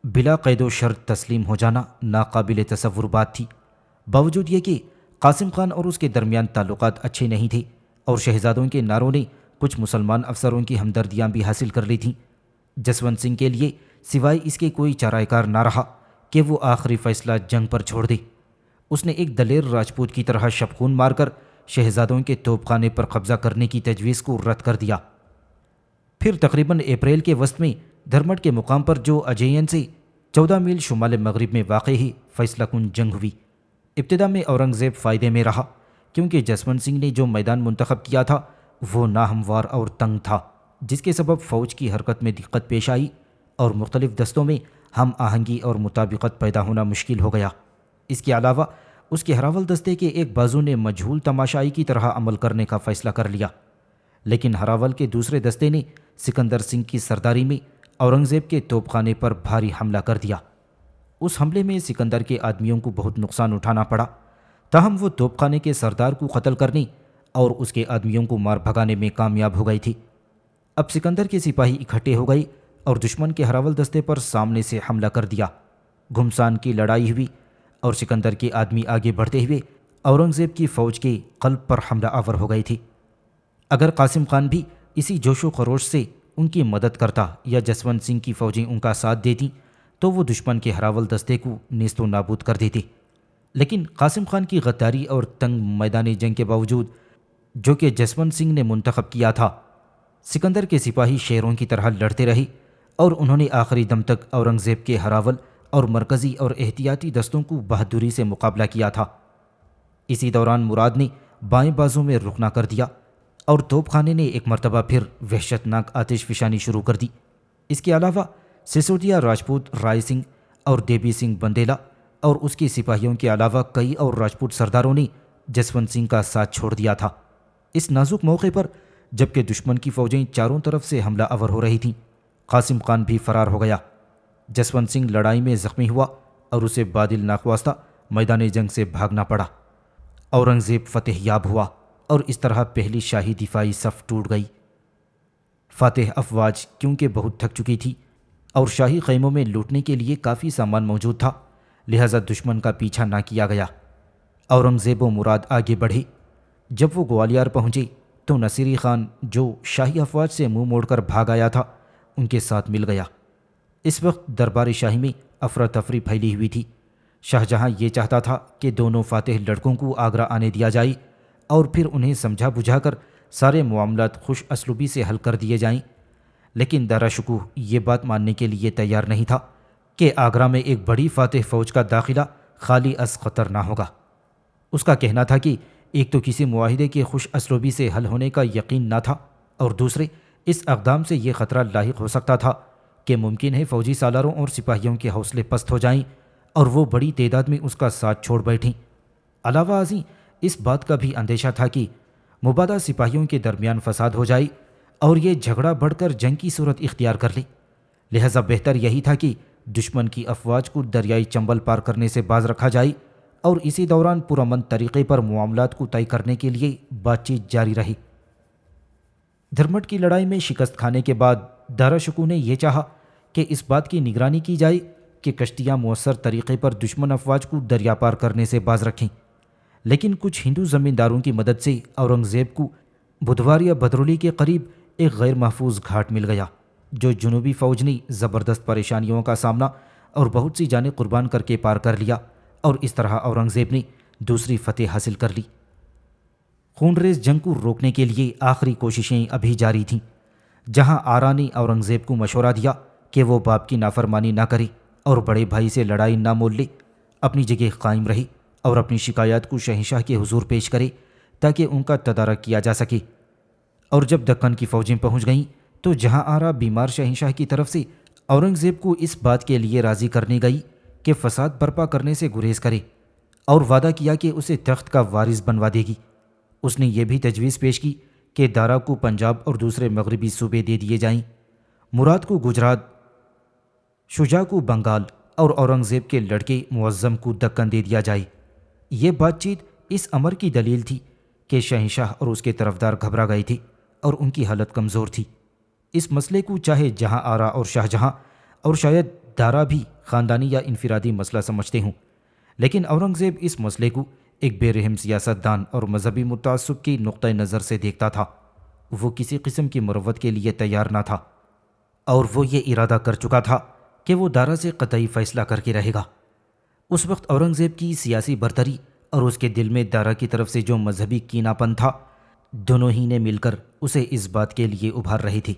بلا قید و شرط تسلیم ہو جانا ناقابل تصور بات تھی، باوجود یہ کہ قاسم خان اور اس کے درمیان تعلقات اچھے نہیں تھے اور شہزادوں کے نعروں نے کچھ مسلمان افسروں کی ہمدردیاں بھی حاصل کر لی تھیں۔ جسونت سنگھ کے لیے سوائے اس کے کوئی چارہ کار نہ رہا کہ وہ آخری فیصلہ جنگ پر چھوڑ دے۔ اس نے ایک دلیر راجپوت کی طرح شبخون مار کر شہزادوں کے توپ خانے پر قبضہ کرنے کی تجویز کو رد کر دیا۔ پھر تقریباً اپریل کے وسط میں دھرمٹ کے مقام پر جو اجین سے 14 میل شمال مغرب میں واقع ہے فیصلہ کن جنگ ہوئی۔ ابتدا میں اورنگزیب فائدے میں رہا کیونکہ جسونت سنگھ نے جو میدان منتخب کیا تھا وہ ناہموار اور تنگ تھا، جس کے سبب فوج کی حرکت میں دقت پیش آئی اور مختلف دستوں میں ہم آہنگی اور مطابقت پیدا ہونا مشکل ہو گیا۔ اس کے علاوہ اس کے ہراول دستے کے ایک بازو نے مجہول تماشائی کی طرح عمل کرنے کا فیصلہ کر لیا، لیکن ہراول کے دوسرے دستے نے سکندر سنگھ کی سرداری میں اورنگزیب کے توپ خانے پر بھاری حملہ کر دیا۔ اس حملے میں سکندر کے آدمیوں کو بہت نقصان اٹھانا پڑا، تاہم وہ توپ خانے کے سردار کو قتل کرنے اور اس کے آدمیوں کو مار بھگانے میں کامیاب ہو گئی تھی۔ اب سکندر کے سپاہی اکٹھے ہو گئے اور دشمن کے ہراول دستے پر سامنے سے حملہ کر دیا۔ گھمسان کی لڑائی ہوئی اور سکندر کے آدمی آگے بڑھتے ہوئے اورنگزیب کی فوج کے قلب پر حملہ آور ہو گئی تھی۔ اگر قاسم خان بھی اسی جوش و خروش سے ان کی مدد کرتا یا جسونت سنگھ کی فوجیں ان کا ساتھ دیتی تو وہ دشمن کے ہراول دستے کو نیست و نابود کر دیتے، لیکن قاسم خان کی غداری اور تنگ میدان جنگ کے باوجود جو کہ جسونت سنگھ نے منتخب کیا تھا، سکندر کے سپاہی شیروں کی طرح لڑتے رہے اور انہوں نے آخری دم تک اورنگزیب کے ہراول اور مرکزی اور احتیاطی دستوں کو بہادری سے مقابلہ کیا تھا۔ اسی دوران مراد نے بائیں بازو میں رخ نہ کر دیا اور توپ خانے نے ایک مرتبہ پھر وحشتناک آتش فشانی شروع کر دی۔ اس کے علاوہ سسودیا راجپوت رائے سنگھ اور دیبی سنگھ بندیلا اور اس کے سپاہیوں کے علاوہ کئی اور راجپوت سرداروں نے جسونت سنگھ کا ساتھ چھوڑ دیا تھا۔ اس نازک موقع پر جبکہ دشمن کی فوجیں چاروں طرف سے حملہ آور ہو رہی تھیں، قاسم خان بھی فرار ہو گیا۔ جسونت سنگھ لڑائی میں زخمی ہوا اور اسے بادل ناخواستہ میدان جنگ سے بھاگنا پڑا۔ اورنگزیب فتح یاب ہوا اور اس طرح پہلی شاہی دفاعی صف ٹوٹ گئی۔ فاتح افواج کیونکہ بہت تھک چکی تھی اور شاہی خیموں میں لوٹنے کے لیے کافی سامان موجود تھا، لہذا دشمن کا پیچھا نہ کیا گیا۔ اورنگزیب و مراد آگے بڑھے۔ جب وہ گوالیار پہنچے تو نصیری خان جو شاہی افواج سے منہ موڑ کر بھاگ آیا تھا ان کے ساتھ مل گیا۔ اس وقت دربار شاہی میں افراتفری پھیلی ہوئی تھی۔ شاہ جہاں یہ چاہتا تھا کہ دونوں فاتح لڑکوں کو آگرہ آنے دیا جائے اور پھر انہیں سمجھا بجھا کر سارے معاملات خوش اسلوبی سے حل کر دیے جائیں، لیکن دارا شکوہ یہ بات ماننے کے لیے تیار نہیں تھا کہ آگرہ میں ایک بڑی فاتح فوج کا داخلہ خالی از خطر نہ ہوگا۔ اس کا کہنا تھا کہ ایک تو کسی معاہدے کے خوش اسلوبی سے حل ہونے کا یقین نہ تھا اور دوسرے اس اقدام سے یہ خطرہ لاحق ہو سکتا تھا کہ ممکن ہے فوجی سالاروں اور سپاہیوں کے حوصلے پست ہو جائیں اور وہ بڑی تعداد میں اس کا ساتھ چھوڑ بیٹھیں۔ علاوہ ازیں اس بات کا بھی اندیشہ تھا کہ مبادہ سپاہیوں کے درمیان فساد ہو جائے اور یہ جھگڑا بڑھ کر جنگ کی صورت اختیار کر لے، لہذا بہتر یہی تھا کہ دشمن کی افواج کو دریائی چمبل پار کرنے سے باز رکھا جائے اور اسی دوران پرامن طریقے پر معاملات کو طے کرنے کے لیے بات چیت جاری رہی۔ دھرمٹ کی لڑائی میں شکست کھانے کے بعد دارا شکوہ نے یہ چاہا کہ اس بات کی نگرانی کی جائے کہ کشتیاں مؤثر طریقے پر دشمن افواج کو دریا پار کرنے سے باز رکھیں، لیکن کچھ ہندو زمینداروں کی مدد سے اورنگزیب کو بدھوار یا بدرولی کے قریب ایک غیر محفوظ گھاٹ مل گیا جو جنوبی فوج نے زبردست پریشانیوں کا سامنا اور بہت سی جانیں قربان کر کے پار کر لیا اور اس طرح اورنگزیب نے دوسری فتح حاصل کر لی۔ خون ریز جنگ کو روکنے کے لیے آخری کوششیں ابھی جاری تھیں۔ جہاں آرا نے اورنگزیب کو مشورہ دیا کہ وہ باپ کی نافرمانی نہ کرے اور بڑے بھائی سے لڑائی نہ مول لے، اپنی جگہ قائم رہے اور اپنی شکایات کو شہنشاہ کے حضور پیش کرے تاکہ ان کا تدارک کیا جا سکے، اور جب دکن کی فوجیں پہنچ گئیں تو جہاں آرا بیمار شہنشاہ کی طرف سے اورنگزیب کو اس بات کے لیے راضی کرنے گئی کہ فساد برپا کرنے سے گریز کرے اور وعدہ کیا کہ اسے تخت کا وارث بنوا دے گی۔ اس نے یہ بھی تجویز پیش کی کہ دارا کو پنجاب اور دوسرے مغربی صوبے دے دیے جائیں، مراد کو گجرات، شجاع کو بنگال اور اورنگزیب کے لڑکے معظم کو دکن دے دیا جائے۔ یہ بات چیت اس امر کی دلیل تھی کہ شہنشاہ اور اس کے طرفدار گھبرا گئے تھے اور ان کی حالت کمزور تھی۔ اس مسئلے کو چاہے جہاں آرا اور شاہ جہاں اور شاید دارا بھی خاندانی یا انفرادی مسئلہ سمجھتے ہوں، لیکن اورنگزیب اس مسئلے کو ایک بے رحم سیاست دان اور مذہبی متعصب کی نقطہ نظر سے دیکھتا تھا۔ وہ کسی قسم کی مروت کے لیے تیار نہ تھا، اور وہ یہ ارادہ کر چکا تھا کہ وہ دارا سے قطعی فیصلہ کر کے رہے گا۔ اس وقت اورنگزیب کی سیاسی برتری اور اس کے دل میں دارا کی طرف سے جو مذہبی کینہ پن تھا، دونوں ہی نے مل کر اسے اس بات کے لیے ابھار رہے تھے۔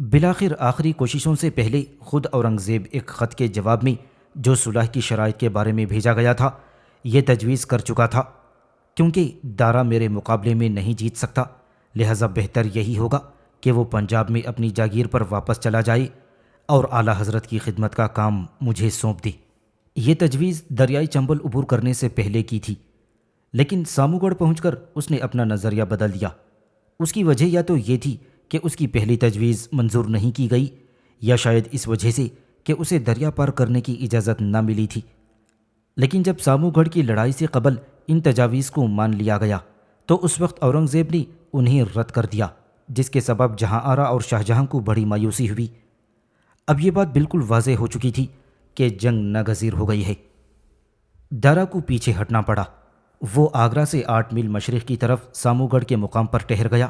بالآخر آخری کوششوں سے پہلے خود اورنگزیب ایک خط کے جواب میں جو صلح کی شرائط کے بارے میں بھیجا گیا تھا یہ تجویز کر چکا تھا، کیونکہ دارا میرے مقابلے میں نہیں جیت سکتا، لہٰذا بہتر یہی ہوگا کہ وہ پنجاب میں اپنی جاگیر پر واپس چلا جائے اور اعلیٰ حضرت کی خدمت کا کام مجھے سونپ دے۔ یہ تجویز دریائے چمبل عبور کرنے سے پہلے کی تھی، لیکن سامو گڑھ پہنچ کر اس نے اپنا نظریہ بدل دیا۔ اس کی وجہ یا تو یہ تھی کہ اس کی پہلی تجویز منظور نہیں کی گئی، یا شاید اس وجہ سے کہ اسے دریا پار کرنے کی اجازت نہ ملی تھی۔ لیکن جب سامو گڑھ کی لڑائی سے قبل ان تجاویز کو مان لیا گیا تو اس وقت اورنگزیب نے انہیں رد کر دیا، جس کے سبب جہاں آرا اور شاہجہاں کو بڑی مایوسی ہوئی۔ اب یہ بات بالکل واضح ہو چکی تھی کہ جنگ ناگزیر ہو گئی ہے۔ دارا کو پیچھے ہٹنا پڑا۔ وہ آگرہ سے 8 میل مشرق کی طرف سامو گڑھ کے مقام پر ٹھہر گیا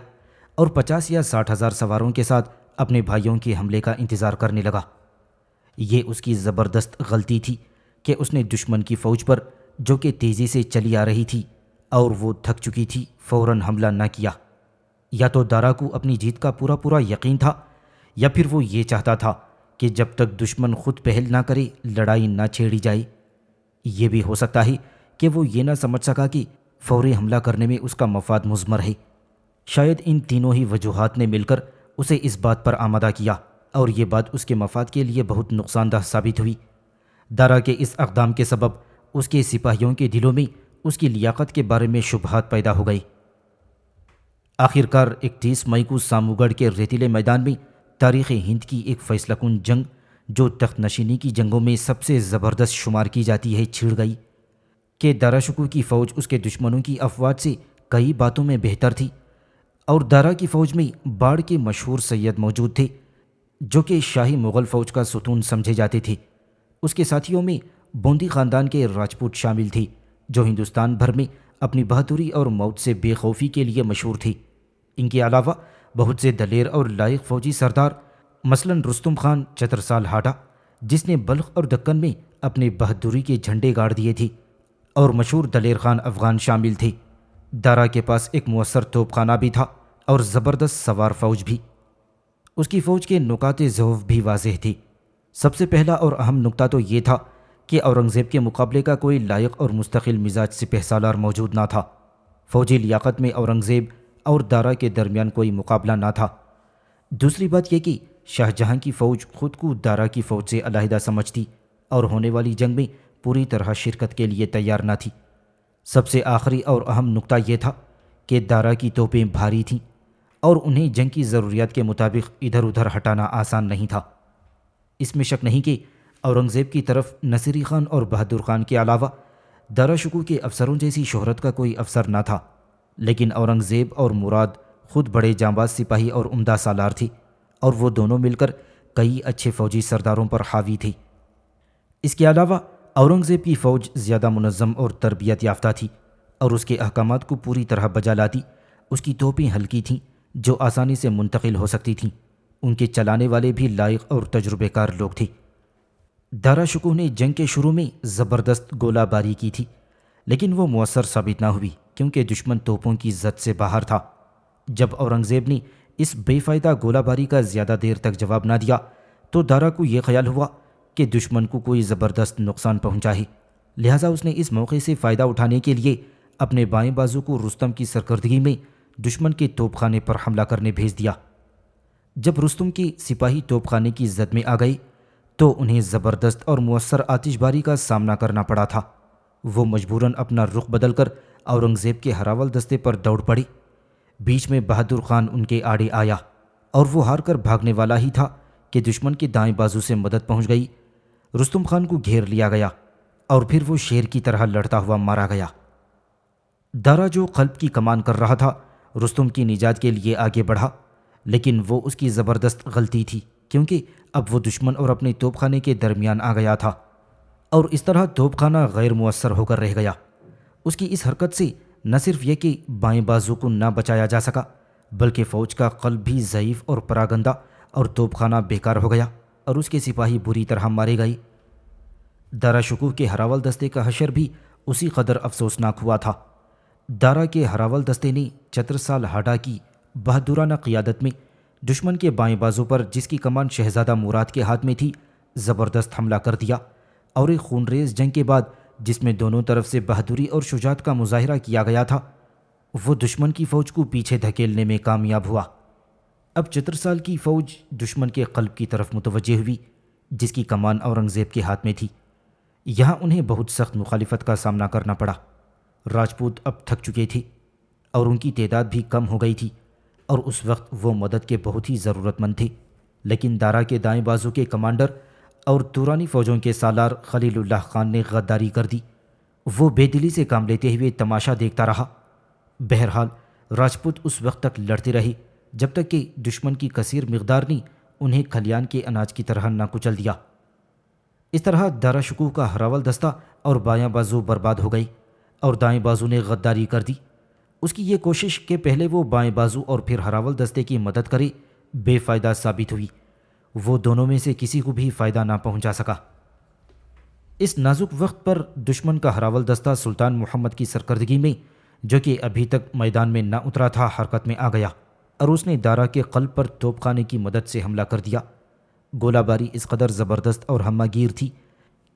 اور 50 یا 60 ہزار سواروں کے ساتھ اپنے بھائیوں کے حملے کا انتظار کرنے لگا۔ یہ اس کی زبردست غلطی تھی کہ اس نے دشمن کی فوج پر، جو کہ تیزی سے چلی آ رہی تھی اور وہ تھک چکی تھی، فوراً حملہ نہ کیا۔ یا تو دارا کو اپنی جیت کا پورا یقین تھا، یا پھر وہ یہ چاہتا تھا کہ جب تک دشمن خود پہل نہ کرے لڑائی نہ چھیڑی جائے۔ یہ بھی ہو سکتا ہے کہ وہ یہ نہ سمجھ سکا کہ فوری حملہ کرنے میں اس کا مفاد مضمر ہے۔ شاید ان تینوں ہی وجوہات نے مل کر اسے اس بات پر آمادہ کیا، اور یہ بات اس کے مفاد کے لیے بہت نقصان دہ ثابت ہوئی۔ دارا کے اس اقدام کے سبب اس کے سپاہیوں کے دلوں میں اس کی لیاقت کے بارے میں شبہات پیدا ہو گئی۔ آخرکار 31 مئی کو سامو گڑھ کے ریتیلے میدان میں تاریخ ہند کی ایک فیصلہ کن جنگ، جو تخت نشینی کی جنگوں میں سب سے زبردست شمار کی جاتی ہے، چھڑ گئی کہ دارا شکوہ کی فوج اس کے دشمنوں کی افواج سے کئی باتوں میں بہتر تھی، اور دارا کی فوج میں باڑ کے مشہور سید موجود تھے، جو کہ شاہی مغل فوج کا ستون سمجھے جاتے تھے۔ اس کے ساتھیوں میں بوندی خاندان کے راجپوت شامل تھے، جو ہندوستان بھر میں اپنی بہادری اور موت سے بے خوفی کے لیے مشہور تھے۔ ان کے علاوہ بہت سے دلیر اور لائق فوجی سردار، مثلاً رستم خان چترسال ہاڈا، جس نے بلخ اور دکن میں اپنے بہادری کے جھنڈے گاڑ دیے تھے، اور مشہور دلیر خان افغان شامل تھے۔ دارا کے پاس ایک مؤثر توپ خانہ بھی تھا اور زبردست سوار فوج بھی۔ اس کی فوج کے نکات ضعف بھی واضح تھے۔ سب سے پہلا اور اہم نکتہ تو یہ تھا کہ اورنگزیب کے مقابلے کا کوئی لائق اور مستقل مزاج سپہ سالار موجود نہ تھا۔ فوجی لیاقت میں اورنگزیب اور دارا کے درمیان کوئی مقابلہ نہ تھا۔ دوسری بات یہ کہ شاہجہاں کی فوج خود کو دارا کی فوج سے علیحدہ سمجھتی اور ہونے والی جنگ میں پوری طرح شرکت کے لیے تیار نہ تھی۔ سب سے آخری اور اہم نکتہ یہ تھا کہ دارا کی توپیں بھاری تھیں اور انہیں جنگ کی ضروریات کے مطابق ادھر ادھر ہٹانا آسان نہیں تھا۔ اس میں شک نہیں کہ اورنگزیب کی طرف نصیری خان اور بہادر خان کے علاوہ دارا شکوہ کے افسروں جیسی شہرت کا کوئی افسر نہ تھا، لیکن اورنگزیب اور مراد خود بڑے جانباز سپاہی اور عمدہ سالار تھے، اور وہ دونوں مل کر کئی اچھے فوجی سرداروں پر حاوی تھے۔ اس کے علاوہ اورنگزیب کی فوج زیادہ منظم اور تربیت یافتہ تھی، اور اس کے احکامات کو پوری طرح بجا لاتی۔ اس کی توپیں ہلکی تھیں جو آسانی سے منتقل ہو سکتی تھیں، ان کے چلانے والے بھی لائق اور تجربے کار لوگ تھے۔ دارا شکوہ نے جنگ کے شروع میں زبردست گولہ باری کی تھی، لیکن وہ مؤثر ثابت نہ ہوئی کیونکہ دشمن توپوں کی زد سے باہر تھا۔ جب اورنگزیب نے اس بے فائدہ گولہ باری کا زیادہ دیر تک جواب نہ دیا تو دارا کو یہ خیال ہوا کہ دشمن کو کوئی زبردست نقصان پہنچا ہے، لہٰذا اس نے اس موقع سے فائدہ اٹھانے کے لیے اپنے بائیں بازو کو رستم کی سرکردگی میں دشمن کے توپ خانے پر حملہ کرنے بھیج دیا۔ جب رستم کی سپاہی توپ خانے کی زد میں آ گئی تو انہیں زبردست اور مؤثر آتش باری کا سامنا کرنا پڑا تھا۔ وہ مجبوراً اپنا رخ بدل کر اورنگزیب کے ہراول دستے پر دوڑ پڑے۔ بیچ میں بہادر خان ان کے آڑے آیا اور وہ ہار کر بھاگنے والا ہی تھا کہ دشمن کے دائیں بازو سے مدد پہنچ گئی۔ رستم خان کو گھیر لیا گیا اور پھر وہ شیر کی طرح لڑتا ہوا مارا گیا۔ دارا جو قلب کی کمان کر رہا تھا، رستم کی نجات کے لیے آگے بڑھا، لیکن وہ اس کی زبردست غلطی تھی کیونکہ اب وہ دشمن اور اپنے توپ خانے کے درمیان آ گیا تھا اور اس طرح توپ خانہ غیر مؤثر ہو کر رہ گیا۔ اس کی اس حرکت سے نہ صرف یہ کہ بائیں بازو کو نہ بچایا جا سکا بلکہ فوج کا قلب بھی ضعیف اور پراگندہ اور توپ خانہ بیکار ہو گیا اور اس کے سپاہی بری طرح مارے گئے۔ دارا شکوہ کے ہراول دستے کا حشر بھی اسی قدر افسوسناک ہوا تھا۔ دارا کے ہراول دستے نے چترسال ہاڈا کی بہادرانہ قیادت میں دشمن کے بائیں بازو پر، جس کی کمان شہزادہ مراد کے ہاتھ میں تھی، زبردست حملہ کر دیا اور ایک خونریز جنگ کے بعد جس میں دونوں طرف سے بہادری اور شجاعت کا مظاہرہ کیا گیا تھا، وہ دشمن کی فوج کو پیچھے دھکیلنے میں کامیاب ہوا۔ اب چترسال کی فوج دشمن کے قلب کی طرف متوجہ ہوئی، جس کی کمان اورنگزیب کے ہاتھ میں تھی۔ یہاں انہیں بہت سخت مخالفت کا سامنا کرنا پڑا۔ راجپوت اب تھک چکے تھے اور ان کی تعداد بھی کم ہو گئی تھی اور اس وقت وہ مدد کے بہت ہی ضرورت مند تھے، لیکن دارا کے دائیں بازو کے کمانڈر اور تورانی فوجوں کے سالار خلیل اللہ خان نے غداری کر دی۔ وہ بے دلی سے کام لیتے ہوئے تماشا دیکھتا رہا۔ بہرحال راجپوت اس وقت تک لڑتے رہے جب تک کہ دشمن کی کثیر مقدار نے انہیں کھلیان کے اناج کی طرح نہ کچل دیا۔ اس طرح دارا شکوہ کا ہراول دستہ اور بایاں بازو برباد ہو گئی اور دائیں بازو نے غداری کر دی۔ اس کی یہ کوشش کہ پہلے وہ بائیں بازو اور پھر ہراول دستے کی مدد کرے بے فائدہ ثابت ہوئی۔ وہ دونوں میں سے کسی کو بھی فائدہ نہ پہنچا سکا۔ اس نازک وقت پر دشمن کا ہراول دستہ سلطان محمد کی سرکردگی میں، جو کہ ابھی تک میدان میں نہ اترا تھا، حرکت میں آ گیا اور اس نے دارا کے قلب پر توپ خانے کی مدد سے حملہ کر دیا۔ گولہ باری اس قدر زبردست اور ہمہ گیر تھی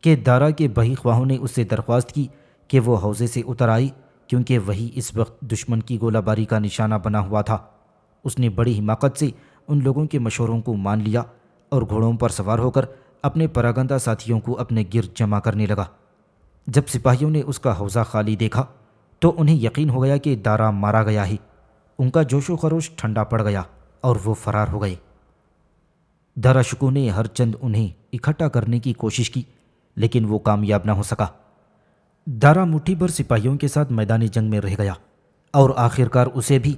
کہ دارا کے بہی خواہوں نے اس سے درخواست کی کہ وہ حوضے سے اتر آئے، کیونکہ وہی اس وقت دشمن کی گولہ باری کا نشانہ بنا ہوا تھا۔ اس نے بڑی حماقت سے ان لوگوں کے مشوروں کو مان لیا اور گھوڑوں پر سوار ہو کر اپنے پراگندہ ساتھیوں کو اپنے گرد جمع کرنے لگا۔ جب سپاہیوں نے اس کا حوضہ خالی دیکھا تو انہیں یقین ہو گیا کہ دارا مارا گیا ہے۔ ان کا جوش و خروش ٹھنڈا پڑ گیا اور وہ فرار ہو گئے۔ دارا شکوہ نے ہر چند انہیں اکٹھا کرنے کی کوشش کی، لیکن وہ کامیاب نہ ہو سکا۔ دارا مٹھی بھر سپاہیوں کے ساتھ میدانی جنگ میں رہ گیا اور آخر کار اسے بھی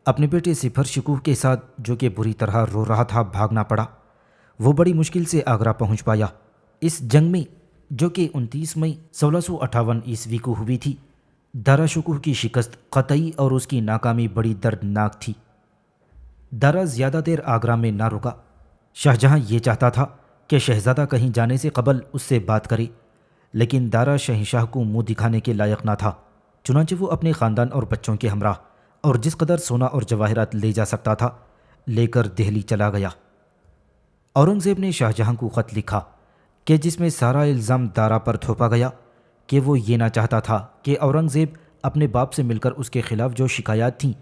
اپنے بیٹے سپر شکوہ کے ساتھ، جو کہ بری طرح رو رہا تھا، بھاگنا پڑا۔ وہ بڑی مشکل سے آگرہ پہنچ پایا۔ اس جنگ میں، جو کہ 29 مئی 1658 عیسوی کو ہوئی تھی، دارا شکوہ کی شکست قطعی اور اس کی ناکامی بڑی دردناک تھی۔ دارا زیادہ دیر آگرہ میں نہ رکا۔ شاہجہاں یہ چاہتا تھا کہ شہزادہ کہیں جانے سے قبل اس سے بات کرے، لیکن دارا شہنشاہ کو منہ دکھانے کے لائق نہ تھا۔ چنانچہ وہ اپنے خاندان اور بچوں کے ہمراہ اور جس قدر سونا اور جواہرات لے جا سکتا تھا لے کر دہلی چلا گیا۔ اورنگزیب نے شاہجہاں کو خط لکھا کہ جس میں سارا الزام دارا پر تھوپا گیا کہ وہ یہ نہ چاہتا تھا کہ اورنگزیب اپنے باپ سے مل کر اس کے خلاف جو شکایات تھیں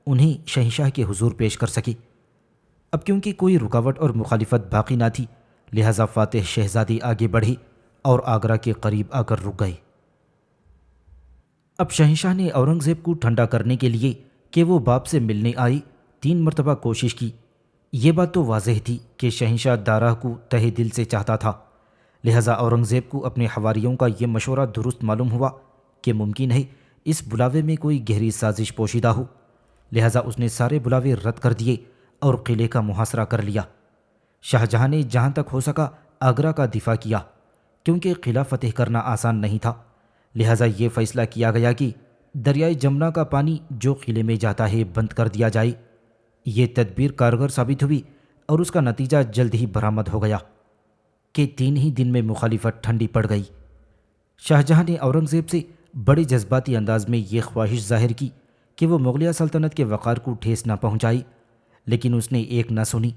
انہیں شہنشاہ کے حضور پیش کر سکے۔ اب کیونکہ کوئی رکاوٹ اور مخالفت باقی نہ تھی، لہذا فاتح شہزادی آگے بڑھے اور آگرہ کے قریب آ کر رک گئے۔ اب شہنشاہ نے اورنگزیب کو ٹھنڈا کرنے کے لیے کہ وہ باپ سے ملنے آئے 3 مرتبہ کوشش کی۔ یہ بات تو واضح تھی کہ شہنشاہ دارا کو تہہ دل سے چاہتا تھا، لہذا اورنگزیب کو اپنے حواریوں کا یہ مشورہ درست معلوم ہوا کہ ممکن ہے اس بلاوے میں کوئی گہری سازش پوشیدہ ہو، لہذا اس نے سارے بلاوے رد کر دیے اور قلعے کا محاصرہ کر لیا۔ شاہجہاں نے جہاں تک ہو سکا آگرہ کا دفاع کیا، کیونکہ قلعہ فتح کرنا آسان نہیں تھا، لہذا یہ فیصلہ کیا گیا کہ دریائے جمنا کا پانی جو قلعے میں جاتا ہے بند کر دیا جائے۔ یہ تدبیر کارگر ثابت ہوئی اور اس کا نتیجہ جلد ہی برآمد ہو گیا کہ 3 ہی دن میں مخالفت ٹھنڈی پڑ گئی۔ شاہجہاں نے اورنگزیب سے بڑے جذباتی انداز میں یہ خواہش ظاہر کی کہ وہ مغلیہ سلطنت کے وقار کو ٹھیس نہ پہنچائے، لیکن اس نے ایک نہ سنی۔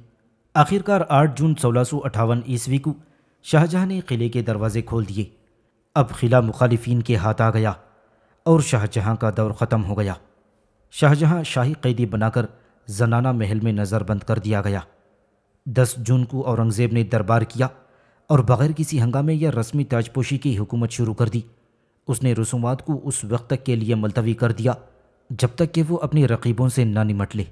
آخرکار 8 جون 1658 عیسوی کو شاہجہاں نے قلعے کے دروازے کھول دیے۔ اب قلعہ مخالفین کے ہاتھ آ گیا اور شاہجہاں کا دور ختم ہو گیا۔ شاہجہاں شاہی قیدی بنا کر زنانہ محل میں نظر بند کر دیا گیا۔ 10 جون کو اورنگزیب نے دربار کیا اور بغیر کسی ہنگامے یا رسمی تاج پوشی کی حکومت شروع کر دی۔ اس نے رسومات کو اس وقت تک کے لیے ملتوی کر دیا جب تک کہ وہ اپنی رقیبوں سے نہ نمٹ لے۔